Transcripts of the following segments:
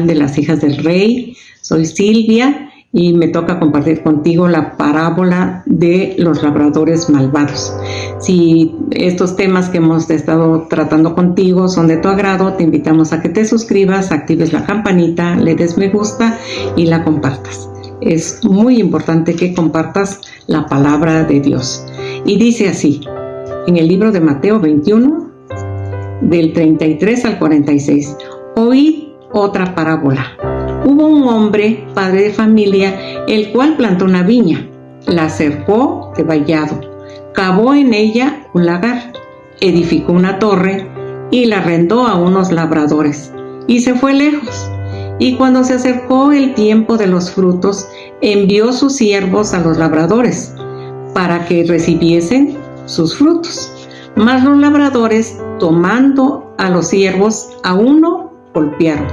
canal de las Hijas del Rey. Soy Silvia y me toca compartir contigo la parábola de los labradores malvados. Si estos temas que hemos estado tratando contigo son de tu agrado, te invitamos a que te suscribas, actives la campanita, le des me gusta y la compartas. Es muy importante que compartas la palabra de Dios. Y dice así, en el libro de Mateo 21, del 33 al 46, oíd otra parábola. Hubo un hombre, padre de familia, el cual plantó una viña, la cercó de vallado, cavó en ella un lagar, edificó una torre y la arrendó a unos labradores, y se fue lejos. Y cuando se acercó el tiempo de los frutos, envió sus siervos a los labradores, para que recibiesen sus frutos. Mas los labradores, tomando a los siervos, a uno golpearon,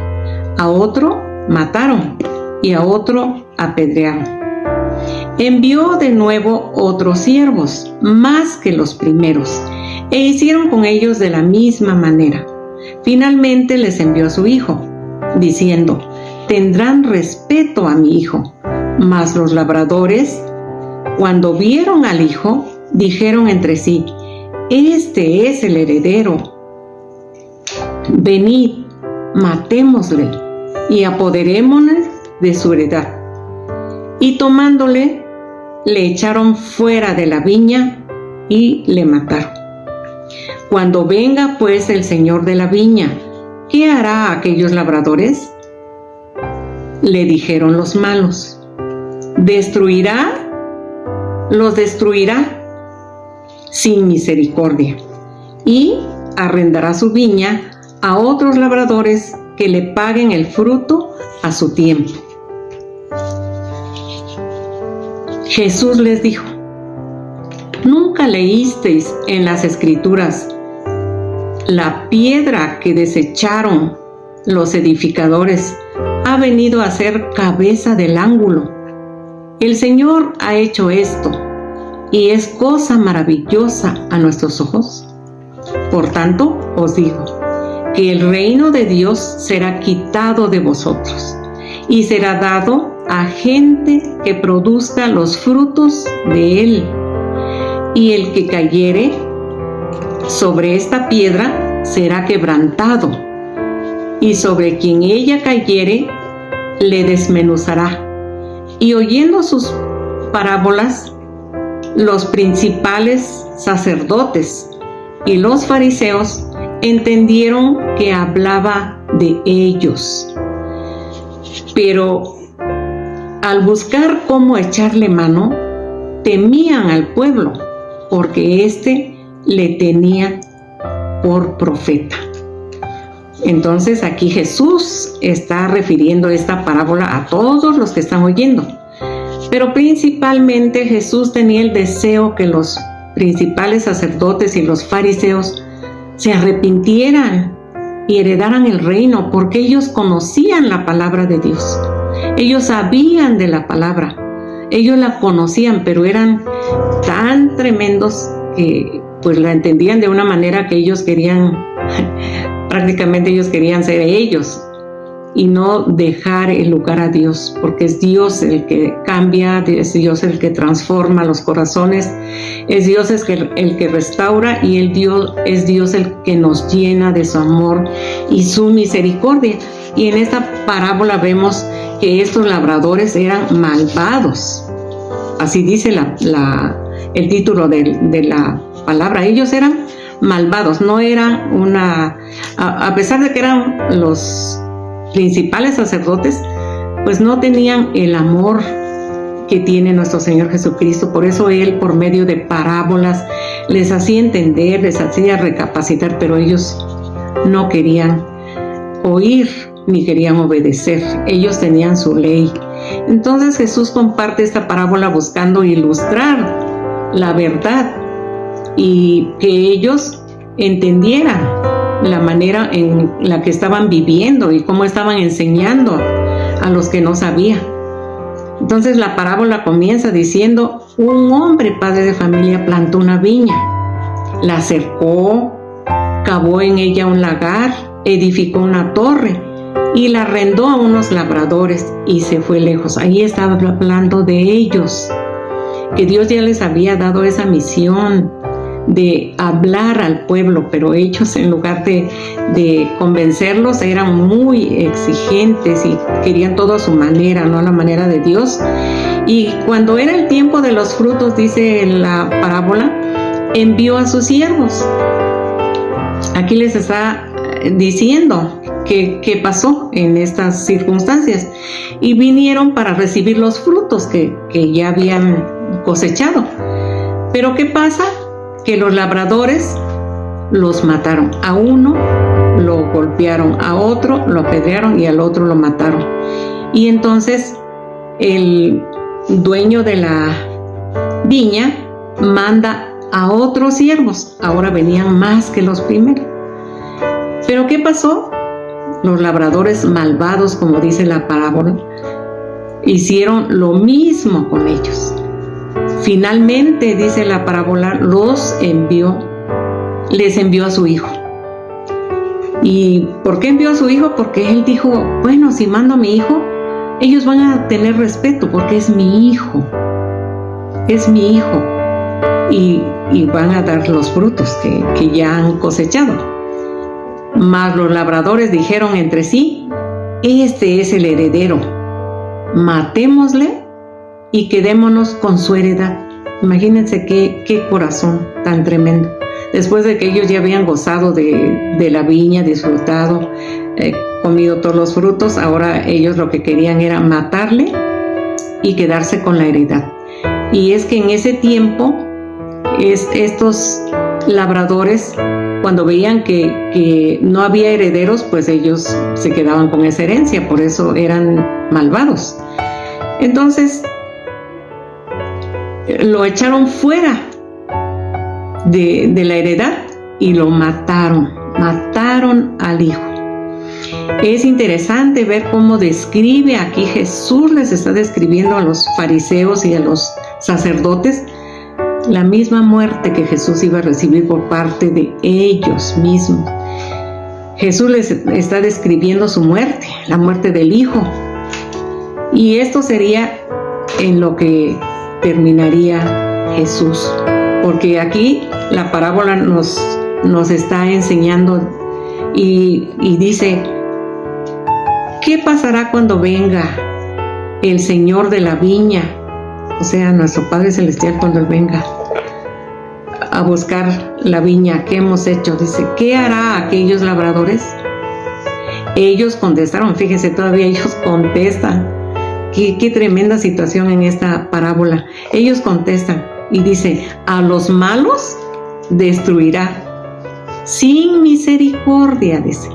a otro mataron y a otro apedrearon. Envió de nuevo otros siervos, más que los primeros, e hicieron con ellos de la misma manera. Finalmente les envió a su hijo, diciendo, tendrán respeto a mi hijo. Mas los labradores, cuando vieron al hijo, dijeron entre sí, este es el heredero. Venid, matémosle y apoderémonos de su heredad. Y tomándole, le echaron fuera de la viña y le mataron. Cuando venga pues el señor de la viña, ¿qué hará a aquellos labradores? Le dijeron los malos, los destruirá sin misericordia y arrendará su viña a otros labradores que le paguen el fruto a su tiempo. Jesús les dijo, ¿nunca leísteis en las Escrituras la piedra que desecharon los edificadores ha venido a ser cabeza del ángulo? El Señor ha hecho esto y es cosa maravillosa a nuestros ojos. Por tanto, os digo que el reino de Dios será quitado de vosotros y será dado a gente que produzca los frutos de él. Y el que cayere sobre esta piedra será quebrantado, y sobre quien ella cayere le desmenuzará. Y oyendo sus parábolas, los principales sacerdotes y los fariseos entendieron que hablaba de ellos. Pero al buscar cómo echarle mano, temían al pueblo, porque éste le tenía por profeta. Entonces aquí Jesús está refiriendo esta parábola a todos los que están oyendo. Pero principalmente Jesús tenía el deseo que los principales sacerdotes y los fariseos se arrepintieran y heredaran el reino, porque ellos conocían la palabra de Dios. Ellos sabían de la palabra, ellos la conocían, pero eran tan tremendos que pues la entendían de una manera que ellos querían, prácticamente ellos querían ser ellos y no dejar el lugar a Dios, porque es Dios el que cambia, es Dios el que transforma los corazones, es Dios el que restaura y es Dios el que nos llena de su amor y su misericordia. Y en esta parábola vemos que estos labradores eran malvados. Así dice el título de la palabra. Ellos eran malvados, no eran a pesar de que eran los principales sacerdotes, pues no tenían el amor que tiene nuestro Señor Jesucristo. Por eso Él, por medio de parábolas, les hacía entender, les hacía recapacitar, pero ellos no querían oír ni querían obedecer. Ellos tenían su ley. Entonces Jesús comparte esta parábola buscando ilustrar la verdad y que ellos entendieran la manera en la que estaban viviendo y cómo estaban enseñando a los que no sabían. Entonces la parábola comienza diciendo, un hombre, padre de familia, plantó una viña, la cercó, cavó en ella un lagar, edificó una torre y la arrendó a unos labradores y se fue lejos. Ahí estaba hablando de ellos, que Dios ya les había dado esa misión de hablar al pueblo, pero ellos, en lugar de convencerlos, eran muy exigentes y querían todo a su manera, no a la manera de Dios. Y cuando era el tiempo de los frutos, dice la parábola, envió a sus siervos. Aquí les está diciendo qué pasó en estas circunstancias, y vinieron para recibir los frutos que ya habían cosechado. Pero ¿qué pasa? Que los labradores los mataron. A uno lo golpearon, a otro lo apedrearon y al otro lo mataron. Y entonces el dueño de la viña manda a otros siervos. Ahora venían más que los primeros. ¿Pero qué pasó? Los labradores malvados, como dice la parábola, hicieron lo mismo con ellos. Finalmente, dice la parábola, les envió a su hijo. ¿Y por qué envió a su hijo? Porque él dijo, bueno, si mando a mi hijo, ellos van a tener respeto porque es mi hijo. Es mi hijo. Y van a dar los frutos que ya han cosechado. Mas los labradores dijeron entre sí, este es el heredero, matémosle y quedémonos con su heredad. Imagínense qué corazón tan tremendo. Después de que ellos ya habían gozado de la viña, disfrutado, comido todos los frutos, ahora ellos lo que querían era matarle y quedarse con la heredad. Y es que en ese tiempo, estos labradores, cuando veían que no había herederos, pues ellos se quedaban con esa herencia, por eso eran malvados. Entonces, lo echaron fuera de la heredad y lo mataron al hijo. Es interesante ver cómo describe aquí Jesús, les está describiendo a los fariseos y a los sacerdotes la misma muerte que Jesús iba a recibir por parte de ellos mismos. Jesús les está describiendo su muerte, la muerte del hijo, y esto sería en lo que terminaría Jesús, porque aquí la parábola nos está enseñando y dice, ¿qué pasará cuando venga el Señor de la viña? O sea, nuestro Padre Celestial, cuando Él venga a buscar la viña que hemos hecho. Dice, ¿qué hará aquellos labradores? Ellos contestaron, fíjense, todavía ellos contestan. Qué tremenda situación en esta parábola. Ellos contestan y dice, a los malos destruirá sin misericordia, dice,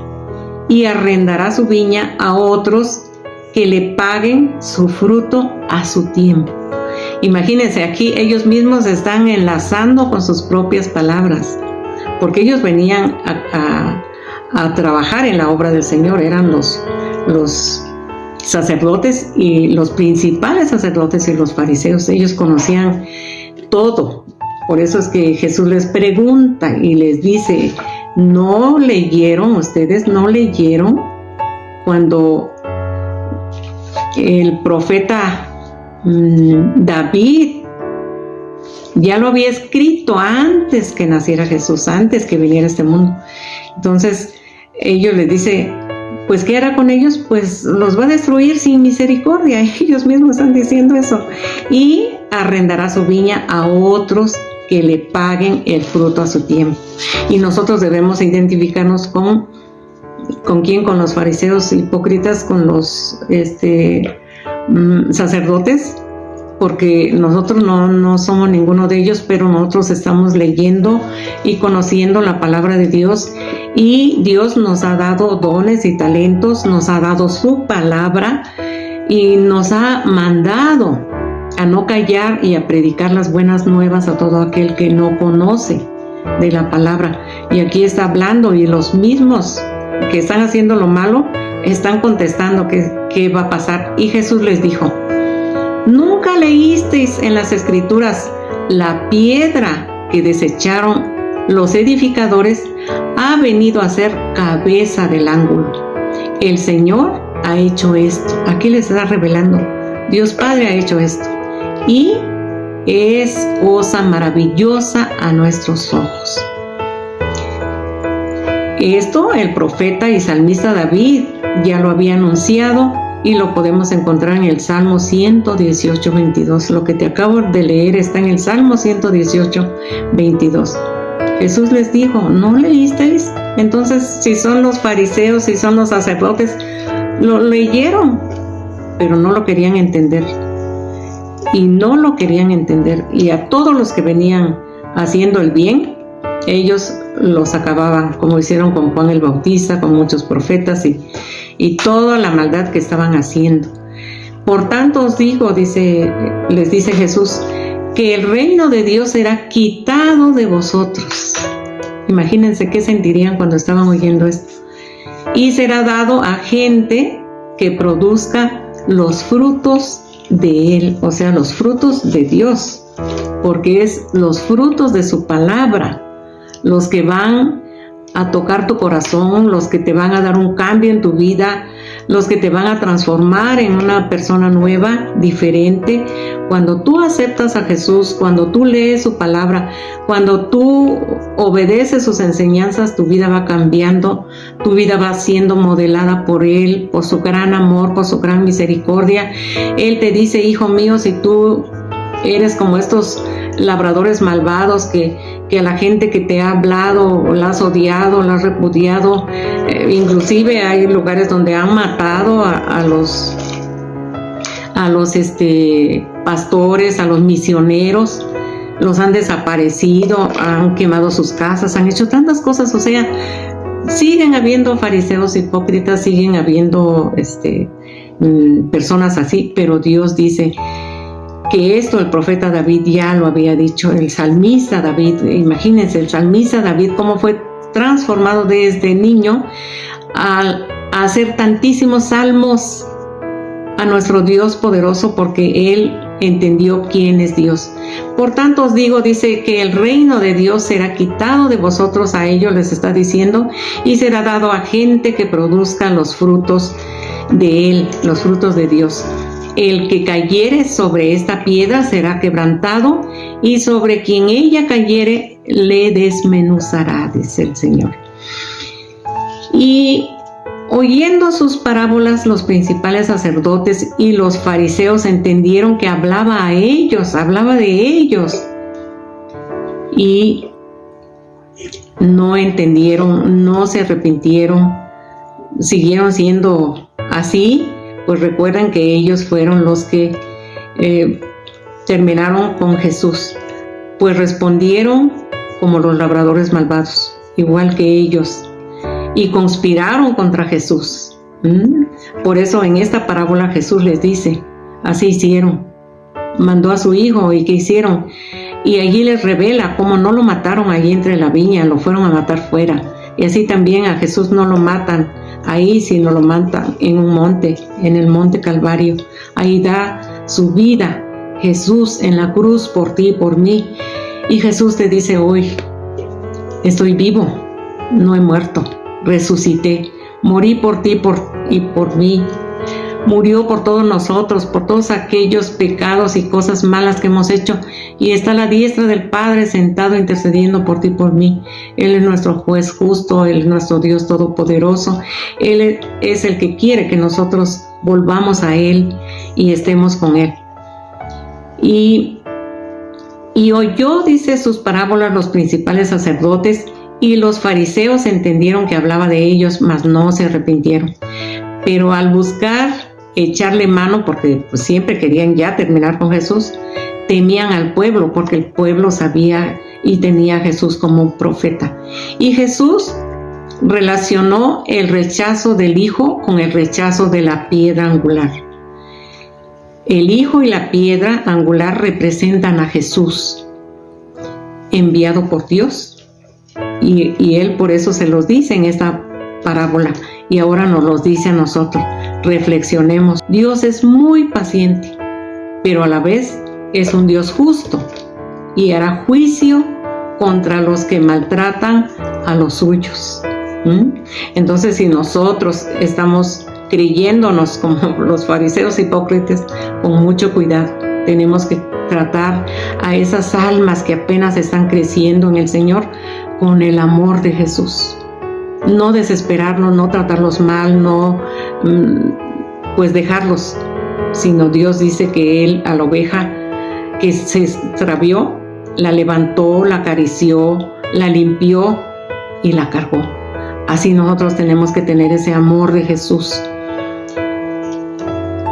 y arrendará su viña a otros que le paguen su fruto a su tiempo. Imagínense, aquí ellos mismos están enlazando con sus propias palabras, porque ellos venían a trabajar en la obra del Señor, eran los sacerdotes y los principales sacerdotes y los fariseos. Ellos conocían todo. Por eso es que Jesús les pregunta y les dice, ¿no leyeron ustedes? ¿No leyeron cuando el profeta David ya lo había escrito antes que naciera Jesús, antes que viniera a este mundo? Entonces ellos les dicen, pues ¿qué hará con ellos? Pues los va a destruir sin misericordia. Ellos mismos están diciendo eso. Y arrendará su viña a otros que le paguen el fruto a su tiempo. Y nosotros debemos identificarnos ¿con quién? Con los fariseos hipócritas, con los sacerdotes, porque nosotros no somos ninguno de ellos, pero nosotros estamos leyendo y conociendo la palabra de Dios, y Dios nos ha dado dones y talentos, nos ha dado su palabra y nos ha mandado a no callar y a predicar las buenas nuevas a todo aquel que no conoce de la palabra. Y aquí está hablando, y los mismos que están haciendo lo malo están contestando qué va a pasar. Y Jesús les dijo, ¿nunca leísteis en las Escrituras la piedra que desecharon los edificadores ha venido a ser cabeza del ángulo? el Señor ha hecho esto. Aquí les está revelando, Dios Padre ha hecho esto. Y es cosa maravillosa a nuestros ojos. Esto el profeta y salmista David ya lo había anunciado y lo podemos encontrar en el Salmo 118, 22. Lo que te acabo de leer está en el Salmo 118, 22. Jesús les dijo, ¿no leísteis? Entonces, si son los fariseos, si son los sacerdotes, lo leyeron, pero no lo querían entender. Y no lo querían entender. Y a todos los que venían haciendo el bien, ellos los acababan, como hicieron con Juan el Bautista, con muchos profetas y toda la maldad que estaban haciendo. Por tanto os digo, les dice Jesús, que el reino de Dios será quitado de vosotros. Imagínense qué sentirían cuando estaban oyendo esto. Y será dado a gente que produzca los frutos de Él, o sea, los frutos de Dios, porque es los frutos de su palabra los que van a tocar tu corazón, los que te van a dar un cambio en tu vida, los que te van a transformar en una persona nueva, diferente. Cuando tú aceptas a Jesús, cuando tú lees su palabra, cuando tú obedeces sus enseñanzas, tu vida va cambiando, tu vida va siendo modelada por Él, por su gran amor, por su gran misericordia. Él te dice, hijo mío, si tú eres como estos labradores malvados que a la gente que te ha hablado la has odiado, la has repudiado, inclusive hay lugares donde han matado a los pastores, a los misioneros, los han desaparecido, han quemado sus casas, han hecho tantas cosas. O sea, siguen habiendo fariseos hipócritas, siguen habiendo personas así, pero Dios dice que esto el profeta David ya lo había dicho, el salmista David. Imagínense, el salmista David cómo fue transformado desde niño a hacer tantísimos salmos a nuestro Dios poderoso, porque él entendió quién es Dios. Por tanto os digo, dice, que el reino de Dios será quitado de vosotros, a ellos les está diciendo, y será dado a gente que produzca los frutos de Él, los frutos de Dios. El que cayere sobre esta piedra será quebrantado, y sobre quien ella cayere le desmenuzará, dice el Señor. Y oyendo sus parábolas, los principales sacerdotes y los fariseos entendieron que hablaba de ellos, y no entendieron, no se arrepintieron, siguieron siendo así. Pues recuerdan que ellos fueron los que terminaron con Jesús, pues respondieron como los labradores malvados, igual que ellos, y conspiraron contra Jesús. Por eso en esta parábola Jesús les dice, así hicieron, mandó a su hijo, y ¿qué hicieron? Y allí les revela cómo no lo mataron allí entre la viña, lo fueron a matar fuera. Y así también a Jesús no lo matan ahí, sino lo matan en un monte, en el monte Calvario. Ahí da su vida Jesús en la cruz por ti y por mí. Y Jesús te dice hoy, estoy vivo, no he muerto, resucité, morí por ti y por mí. Murió por todos nosotros, por todos aquellos pecados y cosas malas que hemos hecho, y está a la diestra del Padre sentado intercediendo por ti y por mí. Él es nuestro juez justo, Él es nuestro Dios todopoderoso. Él es el que quiere que nosotros volvamos a Él y estemos con Él. Y oyó, dice, sus parábolas los principales sacerdotes, y los fariseos entendieron que hablaba de ellos, mas no se arrepintieron. Pero al buscar echarle mano, porque pues siempre querían ya terminar con Jesús, temían al pueblo, porque el pueblo sabía y tenía a Jesús como un profeta. Y Jesús relacionó el rechazo del Hijo con el rechazo de la piedra angular. El Hijo y la piedra angular representan a Jesús, enviado por Dios. Y Él por eso se los dice en esta parábola. Y ahora nos los dice a nosotros. Reflexionemos. Dios es muy paciente, pero a la vez es un Dios justo, y hará juicio contra los que maltratan a los suyos. Entonces, si nosotros estamos creyéndonos como los fariseos hipócritas, con mucho cuidado, tenemos que tratar a esas almas que apenas están creciendo en el Señor con el amor de Jesús. No desesperarnos, no tratarlos mal, no pues dejarlos, sino Dios dice que Él a la oveja que se extravió, la levantó, la acarició, la limpió y la cargó. Así nosotros tenemos que tener ese amor de Jesús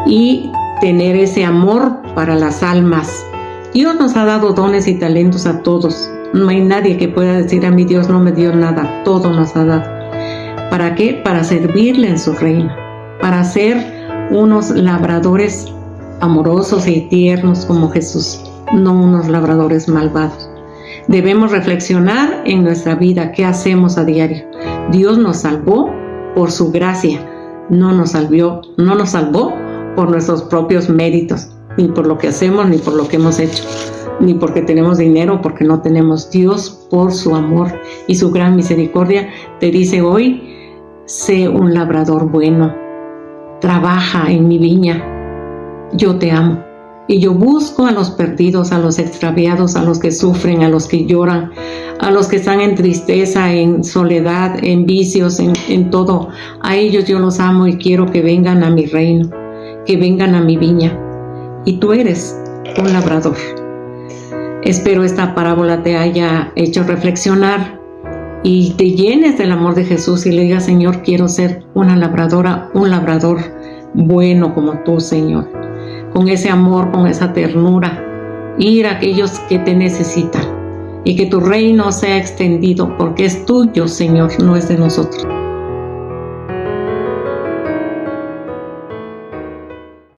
y tener ese amor para las almas. Dios nos ha dado dones y talentos a todos. No hay nadie que pueda decir: a mí Dios no me dio nada. Todo nos ha dado. ¿Para qué? Para servirle en su reino, para ser unos labradores amorosos y tiernos como Jesús, no unos labradores malvados. Debemos reflexionar en nuestra vida qué hacemos a diario. Dios nos salvó por su gracia, no nos salvó por nuestros propios méritos, ni por lo que hacemos, ni por lo que hemos hecho, ni porque tenemos dinero, porque no tenemos. Dios, por su amor y su gran misericordia, te dice hoy: sé un labrador bueno, trabaja en mi viña, yo te amo. Y yo busco a los perdidos, a los extraviados, a los que sufren, a los que lloran, a los que están en tristeza, en soledad, en vicios, en todo. A ellos yo los amo y quiero que vengan a mi reino, que vengan a mi viña. Y tú eres un labrador. Espero esta parábola te haya hecho reflexionar y te llenes del amor de Jesús y le digas: Señor, quiero ser una labradora, un labrador bueno como tú, Señor. Con ese amor, con esa ternura, ir a aquellos que te necesitan y que tu reino sea extendido, porque es tuyo, Señor, no es de nosotros.